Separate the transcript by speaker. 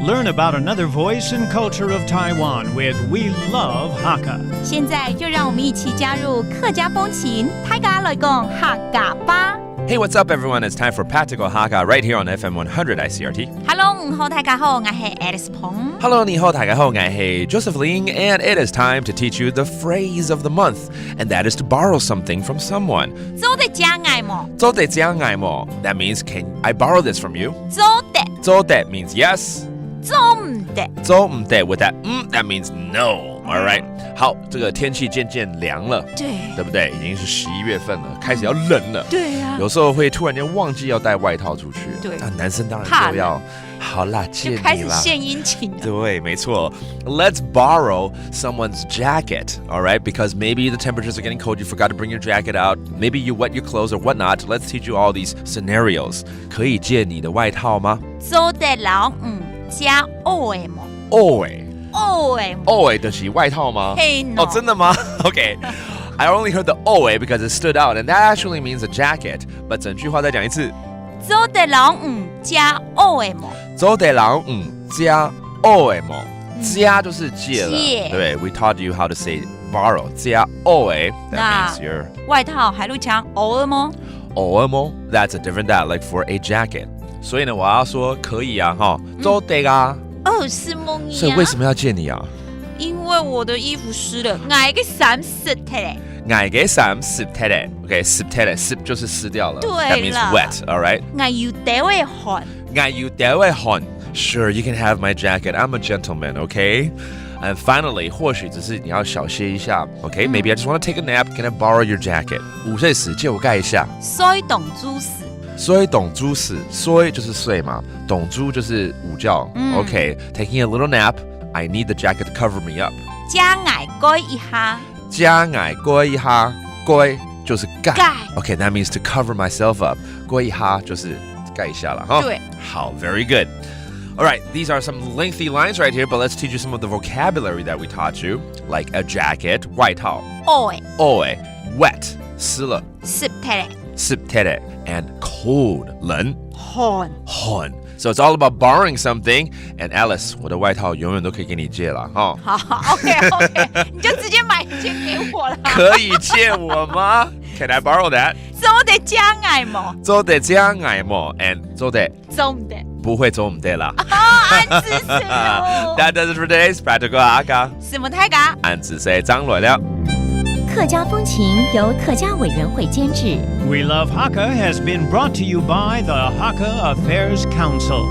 Speaker 1: learn about another voice and culture of Taiwan with We Love Hakka.
Speaker 2: 现在就让我们一起加入客家风情，大家来讲客家吧。
Speaker 3: Hey, what's up, everyone? It's time for Practical Hakka right here on FM 100 ICRT.
Speaker 2: Hello， 好，大家好，我是 Alice 彭。
Speaker 3: Hello, 你好，大家好，我是 Joseph Ling, and it is time to teach you the phrase of the month, and that is to borrow something from someone.
Speaker 2: 做得将爱么？
Speaker 3: 做得将爱么? That means, can I borrow this from you?
Speaker 2: 做得。
Speaker 3: 做得 means yes.
Speaker 2: 做唔得。
Speaker 3: 做唔得 with that that means no. All right. 好，这个天气渐渐凉了，对不对？已经是11月份了，开始要冷了。
Speaker 2: 对啊。
Speaker 3: 有时候会突然间忘记要带外套出去。
Speaker 2: 对。
Speaker 3: 男生当然就要。好啦，借你啦。就
Speaker 2: 开始献殷勤了。
Speaker 3: 对，没错。Let's borrow someone's jacket, all right? Because maybe the temperatures are getting cold, you forgot to bring your jacket out. Maybe you wet your clothes or whatnot. Let's teach you all these scenarios. 可以借你的外套吗？
Speaker 2: 做得老加欧诶么？
Speaker 3: 欧诶。
Speaker 2: 欧诶
Speaker 3: 就是外套吗？
Speaker 2: 哦，
Speaker 3: 真的吗？ Okay. I only heard the 欧诶 because it stood out, and that actually means a jacket. But 整句话再讲一次。
Speaker 2: 做得老加欧诶么？
Speaker 3: 做得老加欧诶么？加就是借了，对 We taught you how to say borrow. 加欧诶 that means your
Speaker 2: 外套还录强偶尔么？
Speaker 3: 偶尔么 That's a different that, like for a jacket. 所以呢，我要说可以啊，哈，做得啊。
Speaker 2: 是梦一啊。
Speaker 3: 所以为什么要借你啊？
Speaker 2: 因为我的衣服湿了，我给衫湿透了。
Speaker 3: 我给衫湿透了 ，OK， 湿透了，湿就是湿掉了。
Speaker 2: 对了
Speaker 3: ，That means wet, all right?
Speaker 2: 我有得会汗。
Speaker 3: 我有得会汗。Sure, you can have my jacket. I'm a gentleman, okay? And finally, 或许只是你要小歇一下 ，OK? Maybe I just want to take a nap. Can I borrow your jacket? 午睡时借我盖一下。
Speaker 2: 睡懂猪死。
Speaker 3: 睡懂猪死，睡就是睡嘛，懂猪就是午觉。OK, taking a little nap. I need the jacket to cover me up.
Speaker 2: 加矮盖一下。
Speaker 3: 加矮盖一下，盖就是盖。OK, that means to cover myself up. 盖一下就是盖一下了哈。
Speaker 2: 对。
Speaker 3: 好 ，very good. All right, these are some lengthy lines right here, but let's teach you some of the vocabulary that we taught you, like a jacket, 外套。欧诶 wet 湿了。
Speaker 2: 湿透了。
Speaker 3: 湿透了 and cold 冷。
Speaker 2: 汗。
Speaker 3: So it's all about borrowing something. And Alice, 我的外套永远都可以给你借了哈。
Speaker 2: 好 ，OK， 你就直接买借给我了。
Speaker 3: 可以借我吗 ？Can I borrow that?
Speaker 2: 做得将爱么？
Speaker 3: 做得将爱么 and 做得
Speaker 2: 唔得。
Speaker 3: 不会做唔得啦。
Speaker 2: 安子是。
Speaker 3: That does it for today's Practical Hakka.
Speaker 2: 什么太嘎？
Speaker 3: 安子say 张来了。
Speaker 4: 客家风情由客家委员会监制。
Speaker 1: We Love Hakka has been brought to you by the Hakka Affairs Council.